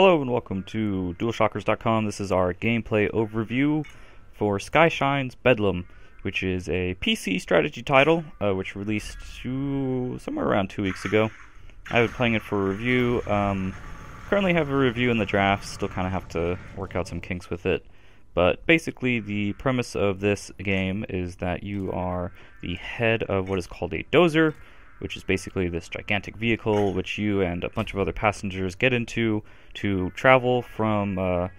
Hello and welcome to DualShockers.com. This is our gameplay overview for Skyshine's Bedlam, which is a PC strategy title, which released somewhere around 2 weeks ago. I've been playing it for review. Currently have a review in the draft, still kind of have to work out some kinks with it. But basically the premise of this game is that you are the head of what is called a dozer, which is basically this gigantic vehicle which you and a bunch of other passengers get into to travel from,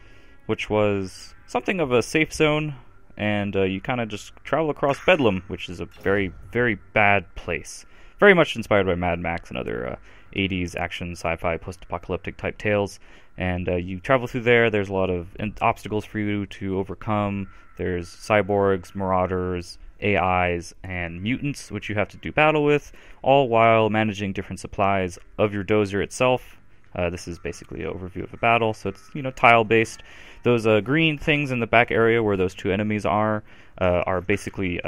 which was something of a safe zone, and you kind of just travel across Bedlam, which is a very, very bad place. Very much inspired by Mad Max and other 80s action, sci-fi, post-apocalyptic type tales. And you travel through there. There's a lot of obstacles for you to overcome. There's cyborgs, marauders, AIs, and mutants, which you have to do battle with, all while managing different supplies of your dozer itself. This is basically an overview of a battle, so it's, tile-based. Those green things in the back area where those two enemies are basically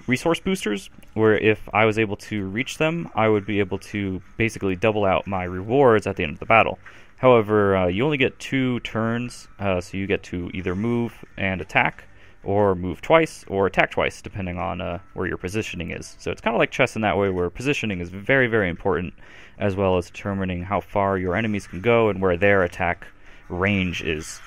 resource boosters, where if I was able to reach them, I would be able to basically double out my rewards at the end of the battle. However, you only get 2 turns, so you get to either move and attack, or move twice, or attack twice, depending on where your positioning is. So it's kind of like chess in that way, where positioning is very, very important, as well as determining how far your enemies can go and where their attack range is.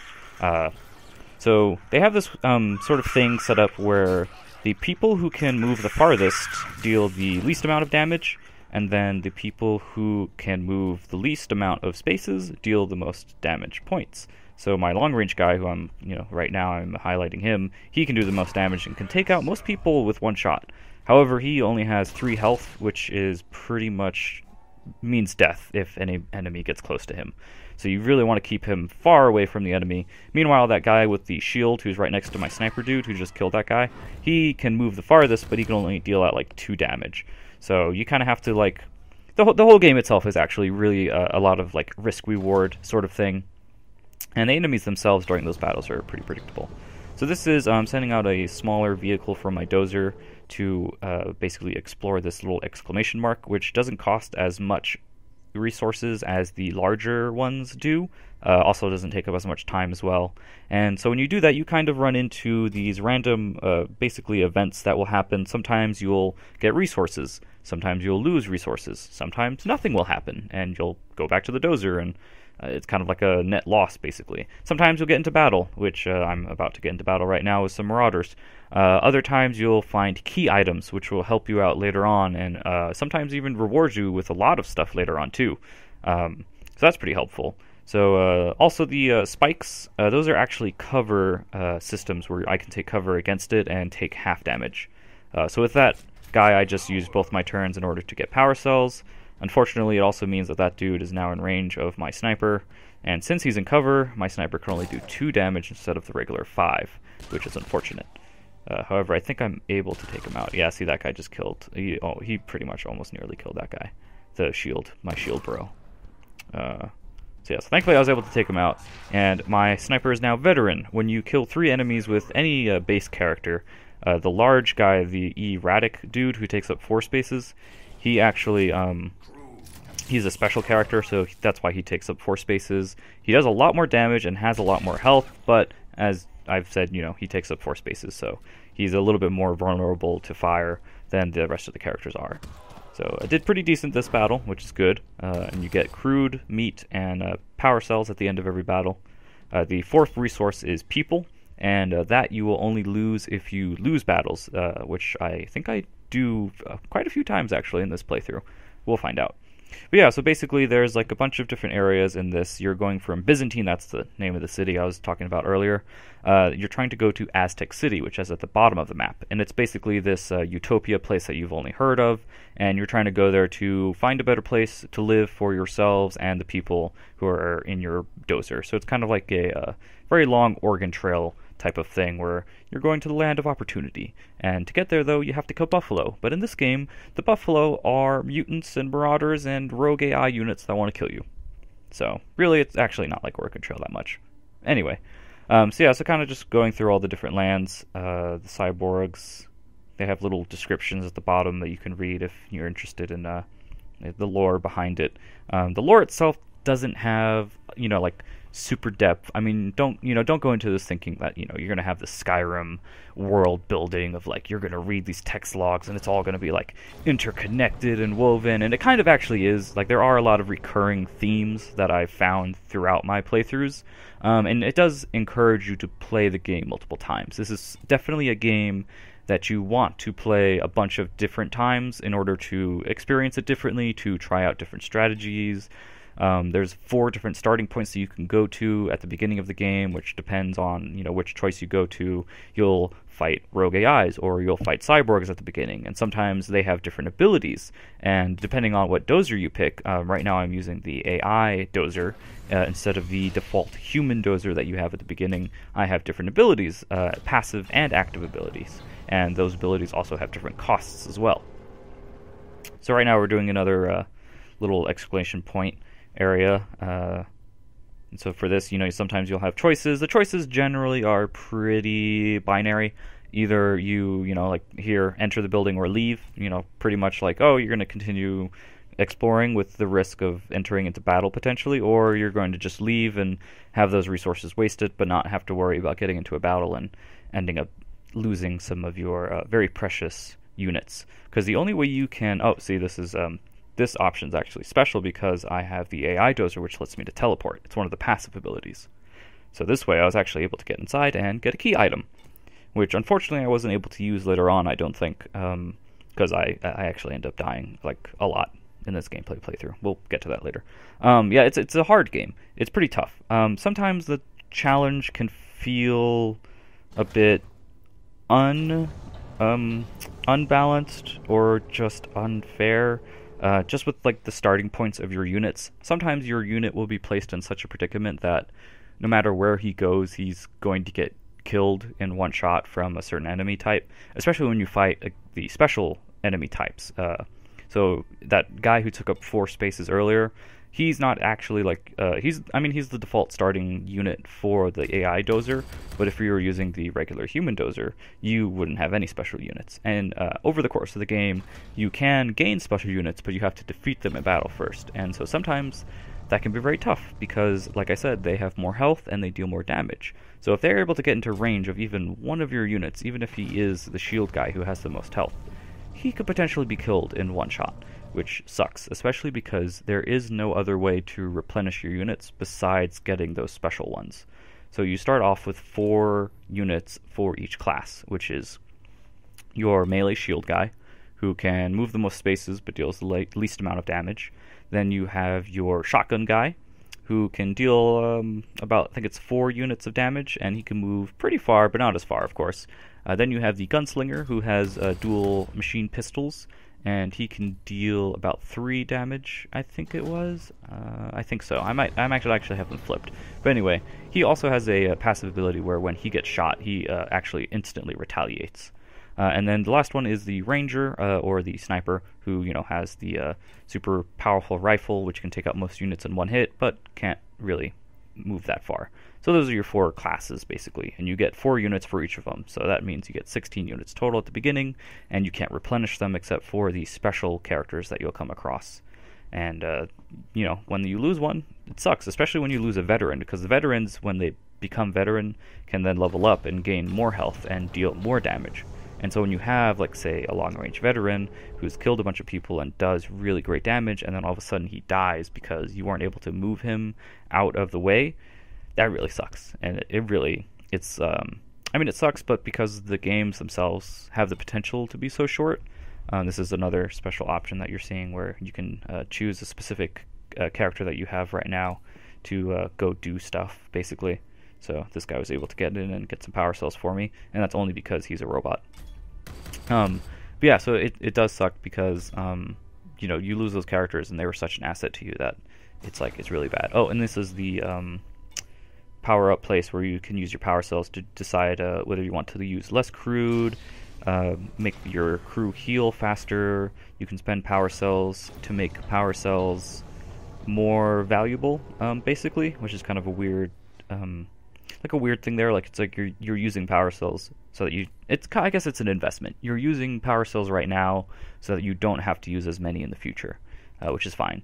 So they have this sort of thing set up where the people who can move the farthest deal the least amount of damage, and then the people who can move the least amount of spaces deal the most damage points. So my long-range guy, who I'm, right now I'm highlighting him, he can do the most damage and can take out most people with one shot. However, he only has 3 health, which is pretty much means death if any enemy gets close to him. So you really want to keep him far away from the enemy. Meanwhile, that guy with the shield, who's right next to my sniper dude who just killed that guy, he can move the farthest, but he can only deal out like 2 damage. So you kind of have to the whole game itself is actually really a lot of risk-reward sort of thing. And the enemies themselves during those battles are pretty predictable. So this is sending out a smaller vehicle from my dozer to basically explore this little exclamation mark, which doesn't cost as much resources as the larger ones do. Also doesn't take up as much time as well. And so when you do that, you kind of run into these random basically events that will happen. Sometimes you'll get resources. Sometimes you'll lose resources. Sometimes nothing will happen, and you'll go back to the dozer, and it's kind of like a net loss, basically. Sometimes you'll get into battle, which I'm about to get into battle right now with some marauders. Other times you'll find key items, which will help you out later on, and sometimes even reward you with a lot of stuff later on, too. So that's pretty helpful. So also the spikes, those are actually cover systems where I can take cover against it and take half damage. So with that guy, I just used both my turns in order to get power cells. Unfortunately, it also means that that dude is now in range of my sniper, and since he's in cover, my sniper can only do 2 damage instead of the regular 5, which is unfortunate. However, I think I'm able to take him out. Yeah, see, that guy just killed. He pretty much almost nearly killed that guy. My shield bro. So thankfully I was able to take him out, and my sniper is now veteran. When you kill 3 enemies with any base character, the large guy, the erratic dude who takes up 4 spaces, he actually, he's a special character, so that's why he takes up 4 spaces. He does a lot more damage and has a lot more health, but as I've said, he takes up 4 spaces, so he's a little bit more vulnerable to fire than the rest of the characters are. So I did pretty decent this battle, which is good, and you get crude, meat, and power cells at the end of every battle. The 4th resource is people, and that you will only lose if you lose battles, which I think I do quite a few times actually in this playthrough. We'll find out. But yeah, so basically there's a bunch of different areas in this. You're going from Byzantine, that's the name of the city I was talking about earlier. You're trying to go to Aztec City, which is at the bottom of the map. And it's basically this utopia place that you've only heard of. And you're trying to go there to find a better place to live for yourselves and the people who are in your dozer. So it's kind of like a very long Oregon Trail type of thing where you're going to the land of opportunity. And to get there, though, you have to kill buffalo. But in this game, the buffalo are mutants and marauders and rogue AI units that want to kill you. So really, it's actually not like Oregon Trail that much. Anyway, so kind of just going through all the different lands. The cyborgs, they have little descriptions at the bottom that you can read if you're interested in the lore behind it. The lore itself doesn't have, like super depth. I mean, don't go into this thinking that, you're going to have the Skyrim world building of like you're going to read these text logs and it's all going to be like interconnected and woven, and it kind of actually is. Like there are a lot of recurring themes that I've found throughout my playthroughs, and it does encourage you to play the game multiple times. This is definitely a game that you want to play a bunch of different times in order to experience it differently, to try out different strategies. There's 4 different starting points that you can go to at the beginning of the game, which depends on which choice you go to. You'll fight rogue AIs or you'll fight cyborgs at the beginning, and sometimes they have different abilities. And depending on what dozer you pick, right now I'm using the AI dozer instead of the default human dozer that you have at the beginning. I have different abilities, passive and active abilities, and those abilities also have different costs as well. So right now we're doing another little exclamation point area. And so for this, sometimes you'll have choices. The choices generally are pretty binary. Either you like here, enter the building or leave. Pretty much like, oh, you're going to continue exploring with the risk of entering into battle potentially, or you're going to just leave and have those resources wasted, but not have to worry about getting into a battle and ending up losing some of your very precious units. Because the only way you can... Oh, see, this option's actually special because I have the AI dozer, which lets me to teleport. It's one of the passive abilities. So this way I was actually able to get inside and get a key item, which unfortunately I wasn't able to use later on, I don't think, because I actually end up dying like a lot in this gameplay playthrough. We'll get to that later. Yeah, it's a hard game. It's pretty tough. Sometimes the challenge can feel a bit unbalanced or just unfair. Just with like the starting points of your units. Sometimes your unit will be placed in such a predicament that no matter where he goes, he's going to get killed in one shot from a certain enemy type, especially when you fight the special enemy types. So that guy who took up 4 spaces earlier, he's not actually like, he's the default starting unit for the AI dozer, but if you were using the regular human dozer, you wouldn't have any special units. And over the course of the game, you can gain special units, but you have to defeat them in battle first. And so sometimes that can be very tough because, like I said, they have more health and they deal more damage. So if they're able to get into range of even one of your units, even if he is the shield guy who has the most health, he could potentially be killed in one shot, which sucks, especially because there is no other way to replenish your units besides getting those special ones. So you start off with 4 units for each class, which is your melee shield guy, who can move the most spaces but deals the least amount of damage. Then you have your shotgun guy, who can deal about, I think it's 4 units of damage, and he can move pretty far, but not as far, of course. Then you have the gunslinger, who has dual machine pistols, and he can deal about 3 damage, I think it was. I think so. I actually have them flipped. But anyway, he also has a passive ability where when he gets shot, he actually instantly retaliates. And then the last one is the ranger, or the sniper, who has the super powerful rifle, which can take out most units in one hit, but can't really move that far. So those are your 4 classes, basically, and you get 4 units for each of them. So that means you get 16 units total at the beginning, and you can't replenish them except for the special characters that you'll come across. And, when you lose one, it sucks, especially when you lose a veteran, because the veterans, when they become veteran, can then level up and gain more health and deal more damage. And so when you have, like, say, a long-range veteran who's killed a bunch of people and does really great damage, and then all of a sudden he dies because you weren't able to move him out of the way, that really sucks. And it sucks, but because the games themselves have the potential to be so short, this is another special option that you're seeing where you can choose a specific character that you have right now to go do stuff, basically. So this guy was able to get in and get some power cells for me, and that's only because he's a robot. But yeah, so it does suck because you lose those characters and they were such an asset to you that it's really bad. Oh, and this is the power up place where you can use your power cells to decide whether you want to use less crude, make your crew heal faster. You can spend power cells to make power cells more valuable, basically, which is kind of a weird thing there. Like it's like you're using power cells so that I guess it's an investment. You're using power cells right now so that you don't have to use as many in the future, which is fine.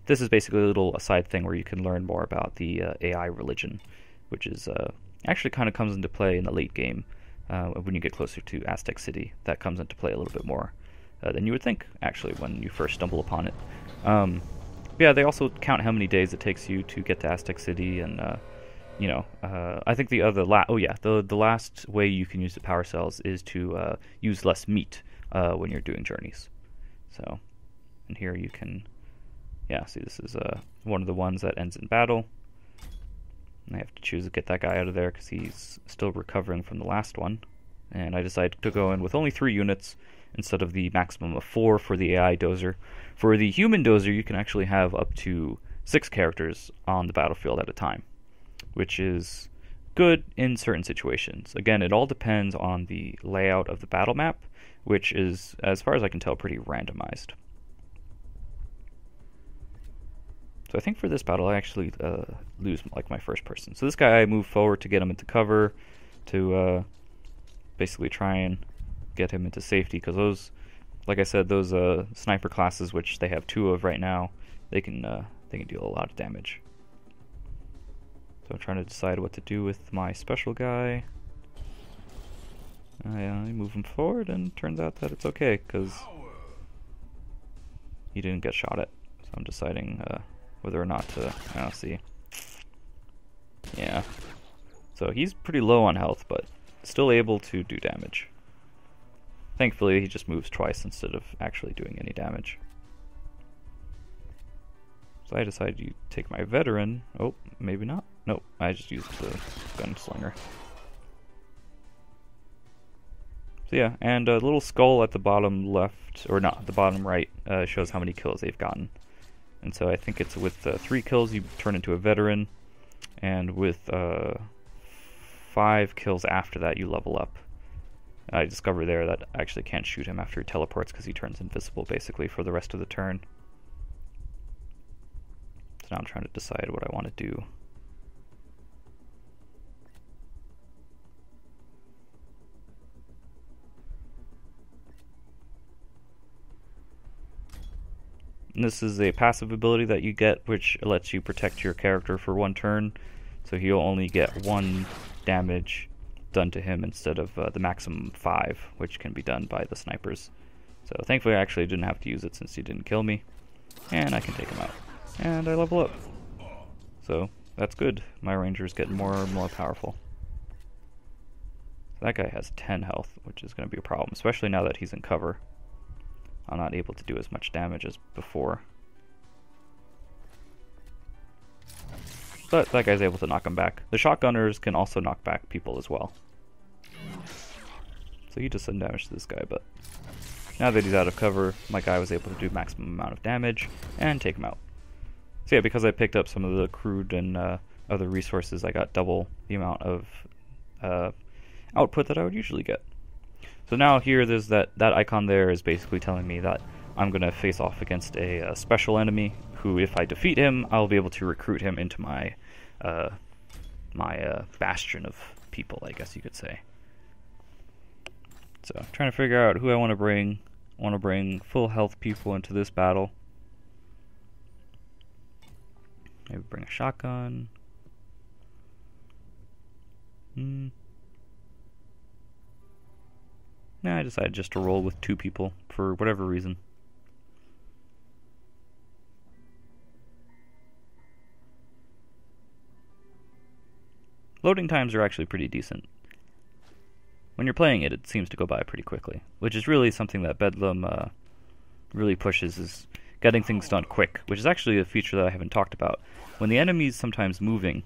This is basically a little aside thing where you can learn more about the AI religion, which is actually kind of comes into play in the late game when you get closer to Aztec City. That comes into play a little bit more than you would think, actually, when you first stumble upon it. Yeah, they also count how many days it takes you to get to Aztec City, and I think the last way you can use the power cells is to use less meat when you're doing journeys. So, and here you can, see, this is one of the ones that ends in battle. And I have to choose to get that guy out of there because he's still recovering from the last one. And I decided to go in with only 3 units instead of the maximum of 4 for the AI dozer. For the human dozer, you can actually have up to 6 characters on the battlefield at a time, which is good in certain situations. Again, it all depends on the layout of the battle map, which is, as far as I can tell, pretty randomized. So I think for this battle I actually lose like my first person. So this guy, I move forward to get him into cover, to basically try and get him into safety, because those, like I said, those sniper classes, which they have 2 of right now, they can deal a lot of damage. So I'm trying to decide what to do with my special guy. I move him forward, and turns out that it's okay, because he didn't get shot at. So I'm deciding whether or not to, see. Yeah. So he's pretty low on health, but still able to do damage. Thankfully, he just moves twice instead of actually doing any damage. So I decided to take my veteran. Oh, maybe not. Nope, I just used the gunslinger. So yeah, and a little skull at the bottom left, or not, the bottom right, shows how many kills they've gotten. And so I think it's with 3 kills you turn into a veteran, and with 5 kills after that you level up. I discovered there that I actually can't shoot him after he teleports because he turns invisible basically for the rest of the turn. So now I'm trying to decide what I want to do. And this is a passive ability that you get, which lets you protect your character for 1 turn. So he'll only get 1 damage done to him instead of the maximum 5, which can be done by the snipers. So thankfully I actually didn't have to use it since he didn't kill me. And I can take him out. And I level up. So that's good. My ranger is getting more and more powerful. So that guy has 10 health, which is going to be a problem, especially now that he's in cover. I'm not able to do as much damage as before. But that guy's able to knock him back. The shotgunners can also knock back people as well. So he just did damage to this guy, but now that he's out of cover, my guy was able to do maximum amount of damage and take him out. So yeah, because I picked up some of the crude and other resources, I got double the amount of output that I would usually get. So now here, there's that icon there is basically telling me that I'm going to face off against a special enemy who, if I defeat him, I'll be able to recruit him into my bastion of people, I guess you could say. So I'm trying to figure out who I want to bring. I want to bring full health people into this battle. Maybe bring a shotgun. Nah, I decided just to roll with 2 people for whatever reason. Loading times are actually pretty decent. When you're playing it, it seems to go by pretty quickly, which is really something that Bedlam really pushes, is getting things done quick, which is actually a feature that I haven't talked about. When the enemy's sometimes moving,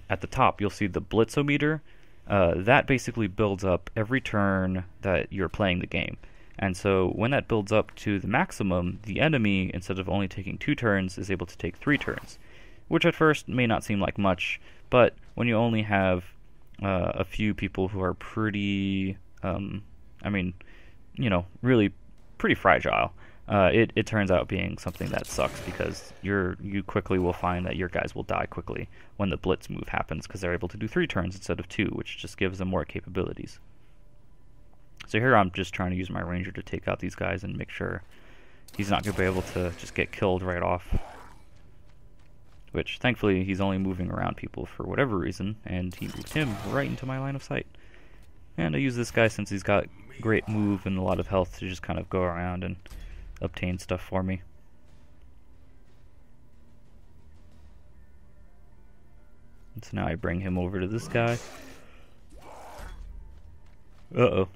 at the top you'll see the blitzometer. That basically builds up every turn that you're playing the game. And so when that builds up to the maximum, the enemy, instead of only taking 2 turns, is able to take 3 turns. Which at first may not seem like much, but when you only have a few people who are pretty, really pretty fragile, it turns out being something that sucks, because you quickly will find that your guys will die quickly when the blitz move happens, because they're able to do 3 turns instead of 2, which just gives them more capabilities. So here I'm just trying to use my ranger to take out these guys and make sure he's not going to be able to just get killed right off. Which, thankfully, he's only moving around people for whatever reason, and he moved him right into my line of sight. And I use this guy since he's got great move and a lot of health to just kind of go around and obtain stuff for me. And so now I bring him over to this guy. Uh-oh.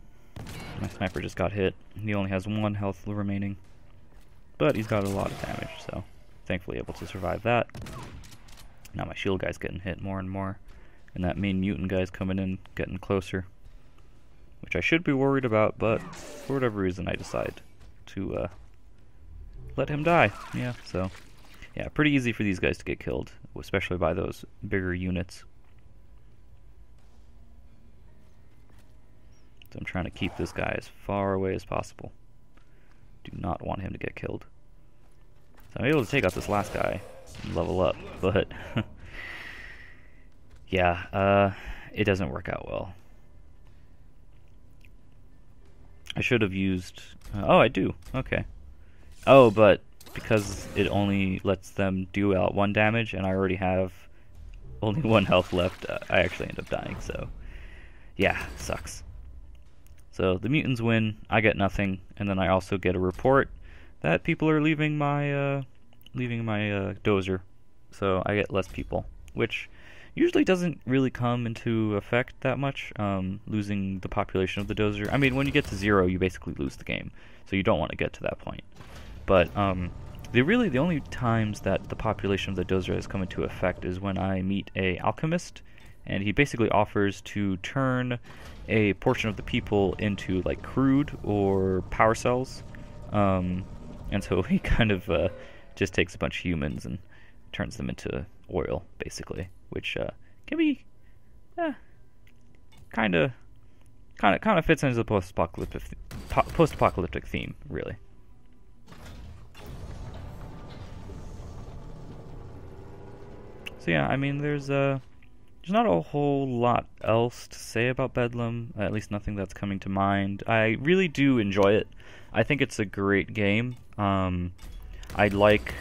My sniper just got hit. He only has 1 health remaining. But he's got a lot of damage, so thankfully able to survive that. Now my shield guy's getting hit more and more. And that main mutant guy's coming in, getting closer. Which I should be worried about, but for whatever reason I decide to let him die. Yeah, so yeah, pretty easy for these guys to get killed, especially by those bigger units. So I'm trying to keep this guy as far away as possible. Do not want him to get killed. So I'm able to take out this last guy and level up, but yeah, it doesn't work out well. I should have used... oh, I do. Okay. Oh, but because it only lets them do out 1 damage, and I already have only 1 health left, I actually end up dying, so yeah, sucks. So the mutants win, I get nothing, and then I also get a report that people are leaving my dozer, so I get less people, which usually doesn't really come into effect that much, losing the population of the dozer. I mean, when you get to 0, you basically lose the game, so you don't want to get to that point. But the only times that the population of the dozer has come into effect is when I meet a alchemist, and he basically offers to turn a portion of the people into like crude or power cells, and so he kind of just takes a bunch of humans and turns them into oil, basically, which can be kind of fits into the post-apocalyptic theme, really. So yeah, I mean, there's not a whole lot else to say about Bedlam, at least nothing that's coming to mind. I really do enjoy it. I think it's a great game. I like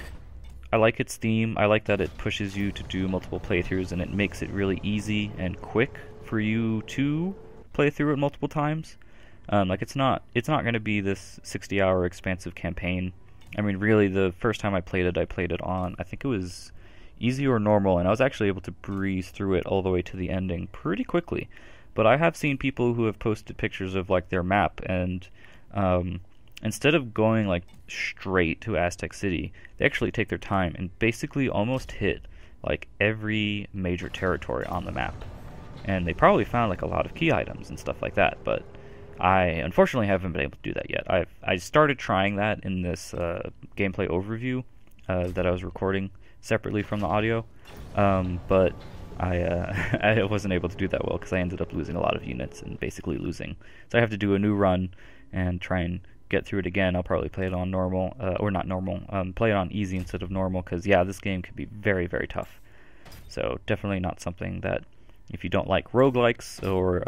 its theme. I like that it pushes you to do multiple playthroughs, and it makes it really easy and quick for you to play through it multiple times. Like it's not going to be this 60-hour expansive campaign. I mean, really, the first time I played it on, I think it was easy or normal, and I was actually able to breeze through it all the way to the ending pretty quickly. But I have seen people who have posted pictures of like their map, and instead of going like straight to Aztec City, they actually take their time and basically almost hit like every major territory on the map. And they probably found like a lot of key items and stuff like that, but I unfortunately haven't been able to do that yet. I started trying that in this gameplay overview that I was recording separately from the audio, but I wasn't able to do that well because I ended up losing a lot of units and basically losing. So I have to do a new run and try and get through it again. I'll probably play it on normal, or not normal, play it on easy instead of normal, because yeah, this game can be very, very tough. So definitely not something that, if you don't like roguelikes, or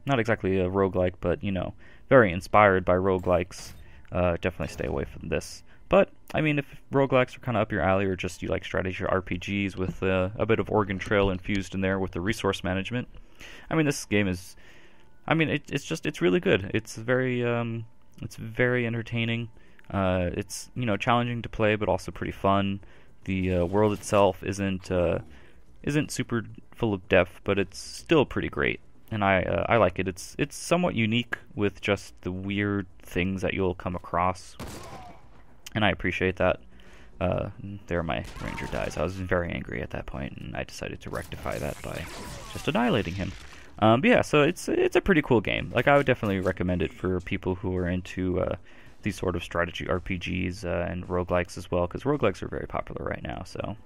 not exactly a roguelike, but you know, very inspired by roguelikes, definitely stay away from this. But I mean, if roguelikes are kind of up your alley, or just you like strategy RPGs with a bit of Oregon Trail infused in there with the resource management, I mean, this game is, I mean, it's really good. It's very entertaining. It's, you know, challenging to play, but also pretty fun. The world itself isn't super full of depth, but it's still pretty great, and I like it. It's somewhat unique with just the weird things that you'll come across, and I appreciate that. There my ranger dies. I was very angry at that point, and I decided to rectify that by just annihilating him. But yeah, so it's a pretty cool game. Like, I would definitely recommend it for people who are into these sort of strategy RPGs and roguelikes as well, because roguelikes are very popular right now, so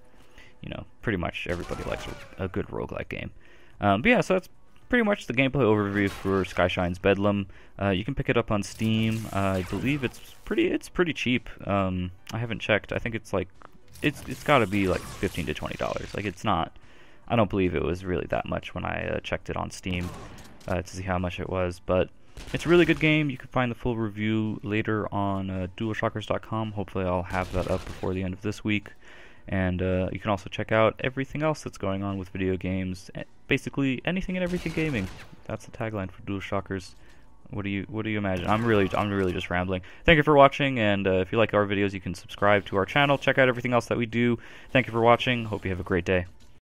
you know, pretty much everybody likes a good roguelike game. But yeah, so that's pretty much the gameplay overview for Skyshine's Bedlam. You can pick it up on Steam. I believe it's pretty cheap. I haven't checked. I think it's like it's got to be like $15 to $20. Like, it's not. I don't believe it was really that much when I checked it on Steam to see how much it was. But It's a really good game. You can find the full review later on DualShockers.com. Hopefully I'll have that up before the end of this week. And you can also check out everything else that's going on with video games. Basically anything and everything gaming. That's the tagline for DualShockers. What do you imagine? I'm really just rambling. Thank you for watching, and if you like our videos, you can subscribe to our channel. Check out everything else that we do. Thank you for watching. Hope you have a great day.